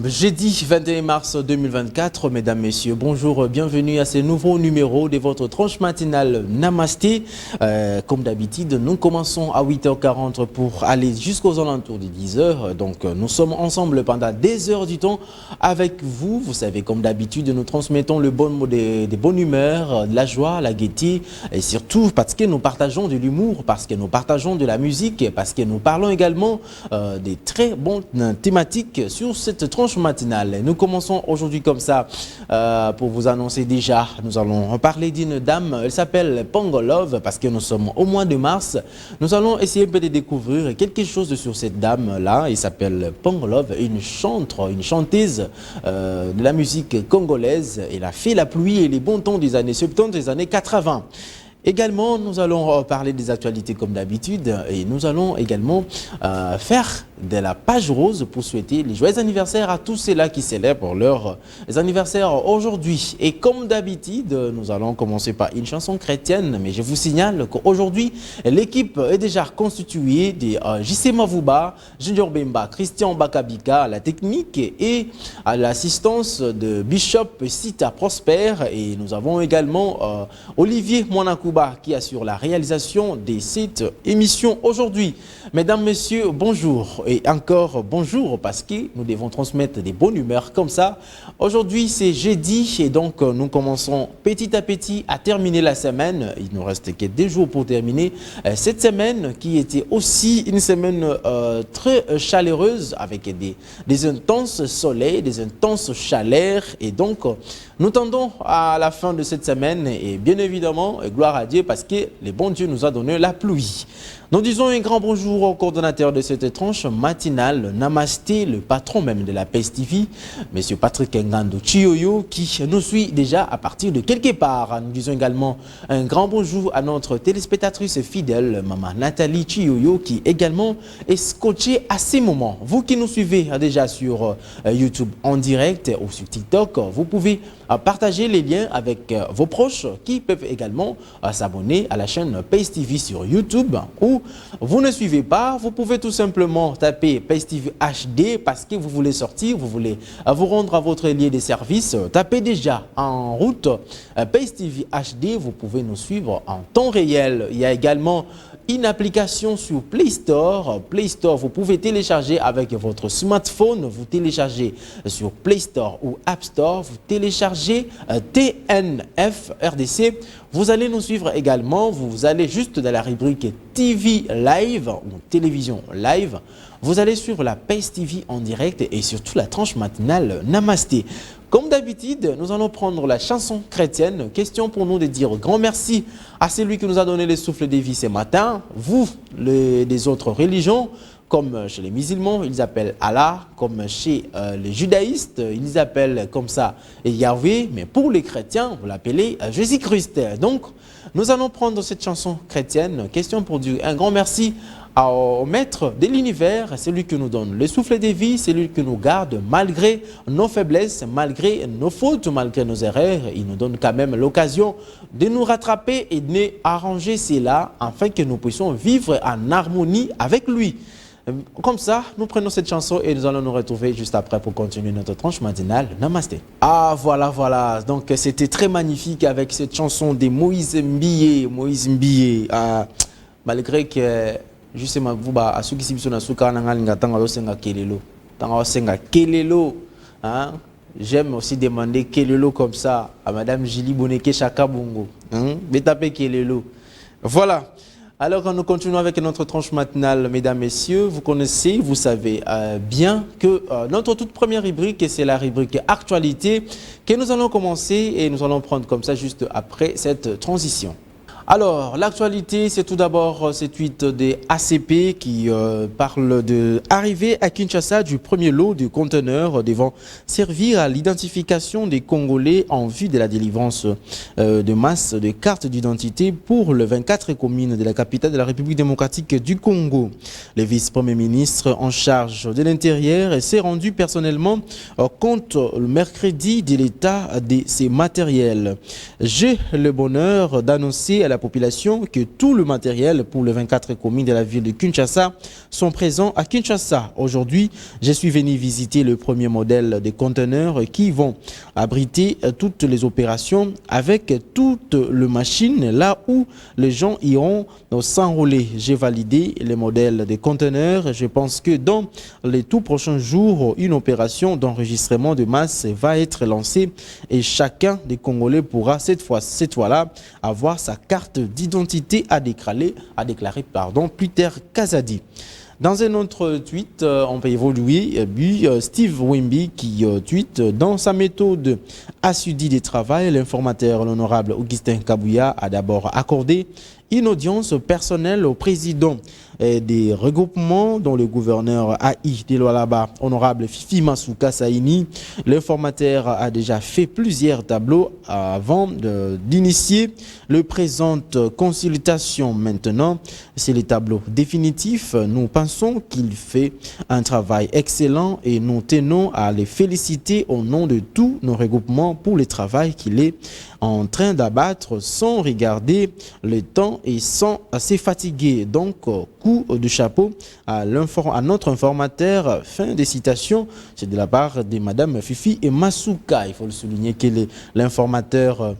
Jeudi 21 mars 2024, mesdames, messieurs, bonjour, bienvenue à ce nouveau numéro de votre tranche matinale Namasté. Comme d'habitude, nous commençons à 8h40 pour aller jusqu'aux alentours de 10h. Donc, nous sommes ensemble pendant des heures du temps avec vous. Vous savez, comme d'habitude, nous transmettons le bon mot des bonnes humeurs, de la joie, la gaieté, et surtout parce que nous partageons de l'humour, parce que nous partageons de la musique, parce que nous parlons également des très bonnes thématiques sur cette tranche matinale. Nous commençons aujourd'hui comme ça pour vous annoncer déjà, nous allons parler d'une dame, elle s'appelle Pongolove parce que nous sommes au mois de mars. Nous allons essayer de découvrir quelque chose sur cette dame-là. Elle s'appelle Pongolove, une chanteuse de la musique congolaise. Elle a fait la pluie et les bons temps des années 70 des années 80. Également, nous allons parler des actualités comme d'habitude et nous allons également faire de la page rose pour souhaiter les joyeux anniversaires à tous ceux-là qui célèbrent leurs anniversaires aujourd'hui. Et comme d'habitude, nous allons commencer par une chanson chrétienne, mais je vous signale qu'aujourd'hui, l'équipe est déjà constituée de JC Mavouba, Junior Bemba, Christian Bakabika à la technique et à l'assistance de Bishop Sita Prosper. Et nous avons également Olivier Mwanakouba qui assure la réalisation de cette émission aujourd'hui. Mesdames, messieurs, bonjour. Et encore bonjour parce que nous devons transmettre des bonnes humeurs comme ça. Aujourd'hui, c'est jeudi et donc nous commençons petit à petit à terminer la semaine. Il nous reste que 2 jours pour terminer cette semaine qui était aussi une semaine très chaleureuse avec des intenses soleils, des intenses chaleurs. Et donc, nous tendons à la fin de cette semaine et bien évidemment, gloire à Dieu parce que le bon Dieu nous a donné la pluie. Nous disons un grand bonjour au coordonnateur de cette tranche matinale, Namasté, le patron même de la PES TV, M. Patrick Ngando Chioyo, qui nous suit déjà à partir de quelque part. Nous disons également un grand bonjour à notre téléspectatrice fidèle, Maman Nathalie Chioyo, qui également est scotchée à ces moments. Vous qui nous suivez déjà sur YouTube en direct ou sur TikTok, vous pouvez partager les liens avec vos proches qui peuvent également s'abonner à la chaîne PES TV sur YouTube ou vous ne suivez pas, vous pouvez tout simplement taper PES TV HD parce que vous voulez sortir, vous voulez vous rendre à votre lieu de service. Tapez déjà en route PES TV HD, vous pouvez nous suivre en temps réel. Il y a également une application sur Play Store. Play Store, vous pouvez télécharger avec votre smartphone. Vous téléchargez sur Play Store ou App Store. Vous téléchargez TNF RDC. Vous allez nous suivre également. Vous allez juste dans la rubrique TV Live ou Télévision Live. Vous allez suivre la PES TV en direct et surtout la tranche matinale Namasté. Comme d'habitude, nous allons prendre la chanson chrétienne. Question pour nous de dire grand merci à celui qui nous a donné le souffle de vie ce matin. Vous, des autres religions, comme chez les musulmans, ils appellent Allah. Comme chez les judaïstes, ils appellent comme ça Yahweh. Mais pour les chrétiens, vous l'appelez Jésus-Christ. Donc, nous allons prendre cette chanson chrétienne. Question pour dire un grand merci au maître de l'univers, celui qui nous donne le souffle de vie, celui qui nous garde malgré nos faiblesses, malgré nos fautes, malgré nos erreurs. Il nous donne quand même l'occasion de nous rattraper et de nous arranger cela afin que nous puissions vivre en harmonie avec lui. Comme ça, nous prenons cette chanson et nous allons nous retrouver juste après pour continuer notre tranche matinale. Namasté. Ah, voilà. Donc, c'était très magnifique avec cette chanson de Moïse Mbiye. Malgré que justement vous à ceux qui sont dans ce cas kelelo hein, j'aime aussi demander kelelo comme ça à madame Julie Boneke Chakabungo taper kelelo. Voilà. Alors quand nous continuons avec notre tranche matinale, mesdames, messieurs, vous connaissez, vous savez bien que notre toute première rubrique, c'est la rubrique actualité que nous allons commencer et nous allons prendre comme ça juste après cette transition. Alors, l'actualité, c'est tout d'abord cette tweet des ACP qui parle de l'arrivée à Kinshasa du premier lot de conteneurs devant servir à l'identification des Congolais en vue de la délivrance de masse de cartes d'identité pour les 24 communes de la capitale de la République démocratique du Congo. Le vice-premier ministre en charge de l'Intérieur s'est rendu personnellement compte le mercredi de l'état de ces matériels. J'ai le bonheur d'annoncer à la population que tout le matériel pour les 24 communes de la ville de Kinshasa sont présents à Kinshasa. Aujourd'hui, je suis venu visiter le premier modèle de conteneurs qui vont abriter toutes les opérations avec toutes les machines là où les gens iront s'enrôler. J'ai validé les modèles des conteneurs. Je pense que dans les tout prochains jours, une opération d'enregistrement de masse va être lancée et chacun des Congolais pourra cette fois-là avoir sa carte d'identité à déclarer Peter Kazadi. Dans un autre tweet, on peut évoluer, Steve Wimby qui tweet dans sa méthode assidue de travail, l'informateur, l'honorable Augustin Kabouya a d'abord accordé une audience personnelle au président des regroupements dont le gouverneur AI de Lualaba, honorable Fifi Masuka Saini. L'informateur a déjà fait plusieurs tableaux avant d'initier le présente consultation. Maintenant, c'est les tableaux définitifs. Nous pensons qu'il fait un travail excellent et nous tenons à les féliciter au nom de tous nos regroupements pour le travail qu'il est en train d'abattre sans regarder le temps et sans se fatiguer. Donc, coup de chapeau à notre informateur. Fin de citation. C'est de la part de Madame Fifi et Masuka. Il faut le souligner que l'informateur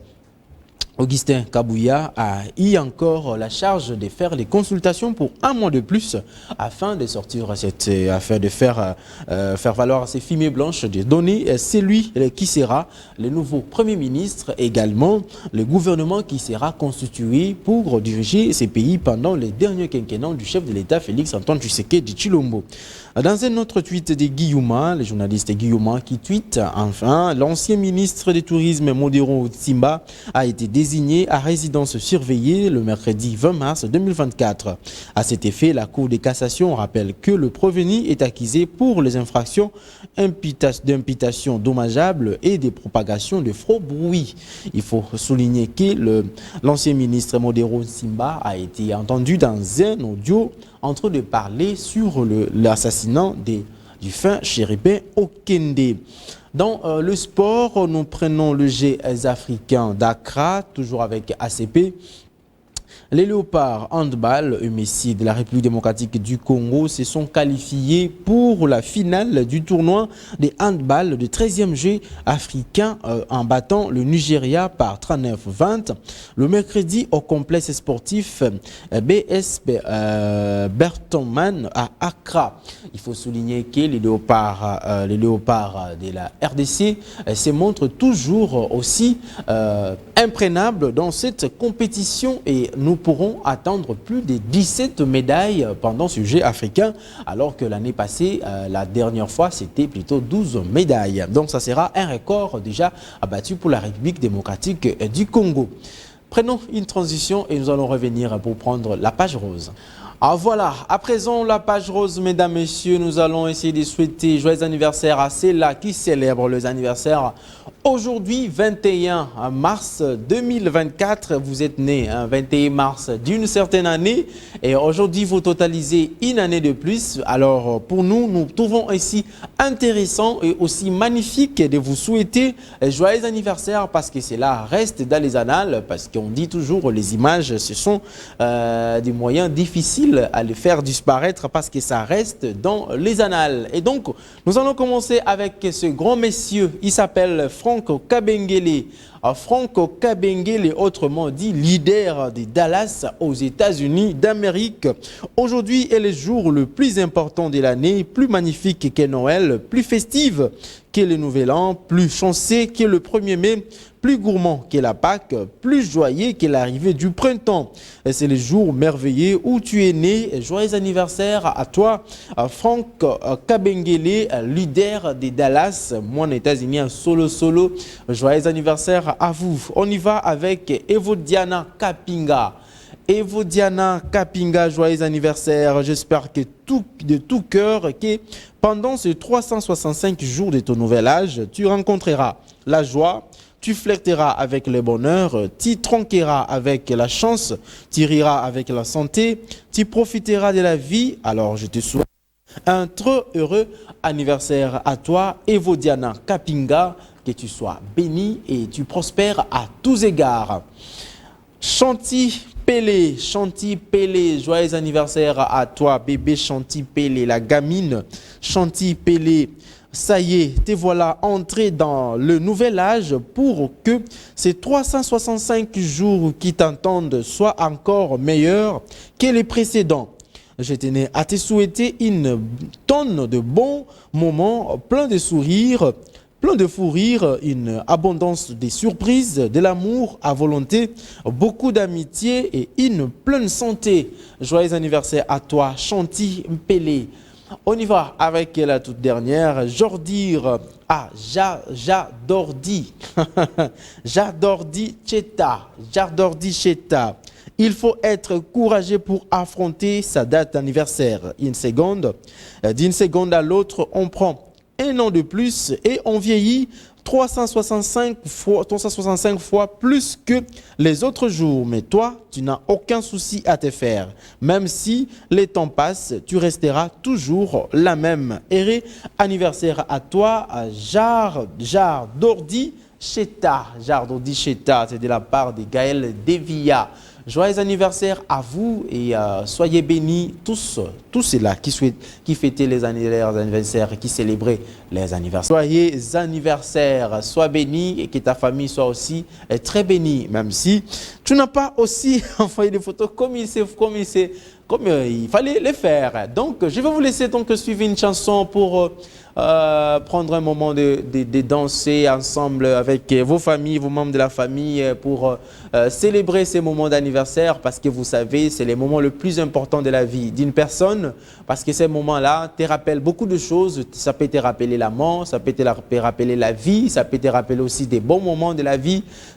Augustin Kabouya a eu encore la charge de faire les consultations pour un mois de plus afin de sortir afin de faire valoir ces fumées blanches de donner c'est lui qui sera le nouveau Premier ministre, également le gouvernement qui sera constitué pour diriger ces pays pendant les derniers quinquennats du chef de l'État Félix Antoine Tshisekedi Tshilombo. Dans un autre tweet de Guillaume, le journaliste Guillaume qui tweet enfin, l'ancien ministre du Tourisme Modero Simba a été désigné à résidence surveillée le mercredi 20 mars 2024. À cet effet, la Cour de cassation rappelle que le prévenu est accusé pour les infractions d'imputation dommageable et de propagation de faux bruits. Il faut souligner que l'ancien ministre Modero Simba a été entendu dans un audio en train de parler sur l'assassinat du fin chérubin Okende. Dans le sport, nous prenons le Jeux africains d'Accra, toujours avec ACP. Les Léopards handball Messi de la République démocratique du Congo se sont qualifiés pour la finale du tournoi des handball de 13e Jeux africain en battant le Nigeria par 39-20 le mercredi au complexe sportif BS Bertman à Accra. Il faut souligner que les léopards de la RDC se montrent toujours aussi imprénables dans cette compétition et nous pourrons attendre plus de 17 médailles pendant ce jeu africain, alors que l'année passée, la dernière fois, c'était plutôt 12 médailles. Donc, ça sera un record déjà abattu pour la République démocratique du Congo. Prenons une transition et nous allons revenir pour prendre la page rose. Ah voilà, à présent la page rose, mesdames, messieurs, nous allons essayer de souhaiter joyeux anniversaire à ceux-là qui célèbrent les anniversaires. Aujourd'hui, 21 mars 2024, vous êtes né 21 mars d'une certaine année et aujourd'hui vous totalisez une année de plus. Alors pour nous, nous trouvons ici intéressant et aussi magnifique de vous souhaiter joyeux anniversaire parce que cela reste dans les annales, parce qu'on dit toujours les images, ce sont des moyens difficiles à les faire disparaître parce que ça reste dans les annales. Et donc, nous allons commencer avec ce grand monsieur, il s'appelle Franck Kabengele. Franck Kabengele, autrement dit leader de Dallas aux États-Unis d'Amérique. Aujourd'hui est le jour le plus important de l'année, plus magnifique que Noël, plus festive que le Nouvel An, plus chanceux que le 1er mai, plus gourmand que la Pâque, plus joyeux que l'arrivée du printemps. C'est le jour merveilleux où tu es né. Joyeux anniversaire à toi, Franck Kabengele, leader de Dallas, moi aux États-Unis, solo. Joyeux anniversaire à vous. On y va avec Evodiana Kapinga. Evodiana Kapinga, joyeux anniversaire. J'espère que de tout cœur que pendant ces 365 jours de ton nouvel âge, tu rencontreras la joie, tu flirteras avec le bonheur, tu tronqueras avec la chance, tu riras avec la santé, tu profiteras de la vie. Alors je te souhaite un trop heureux anniversaire à toi, Evodiana Kapinga, que tu sois béni et tu prospères à tous égards. Chanty Pelé, joyeux anniversaire à toi, bébé Chanty Pelé, la gamine Chanty Pelé. Ça y est, te voilà entré dans le nouvel âge pour que ces 365 jours qui t'entendent soient encore meilleurs que les précédents. Je tenais à te souhaiter une tonne de bons moments, plein de sourires, plein de fou rire, une abondance de surprises, de l'amour à volonté, beaucoup d'amitié et une pleine santé. Joyeux anniversaire à toi, Chanty Pelé. On y va avec la toute dernière, Jordir. Ah, Jadordi. Jadordi Cheta. Il faut être courageux pour affronter sa date d'anniversaire. D'une seconde à l'autre, on prend un an de plus et on vieillit 365 fois plus que les autres jours. Mais toi, tu n'as aucun souci à te faire. Même si les temps passent, tu resteras toujours la même. Heureux anniversaire à toi, Jardordi Cheta. Jardordi Cheta, c'est de la part de Gaël Devia. Joyeux anniversaire à vous et soyez bénis tous ceux-là qui fêtaient les anniversaires, qui célébraient les anniversaires. Soyez anniversaires, sois bénis et que ta famille soit aussi très bénie, même si tu n'as pas aussi envoyé des photos comme il fallait les faire. Donc, je vais vous laisser donc suivre une chanson pour prendre un moment de danser ensemble avec vos familles, vos membres de la famille pour célébrer ces moments d'anniversaire parce que vous savez, c'est les moments les plus importants de la vie d'une personne parce que ces moments-là te rappellent beaucoup de choses. Ça peut te rappeler la mort, ça peut te rappeler la vie, ça peut te rappeler aussi des bons moments de la vie.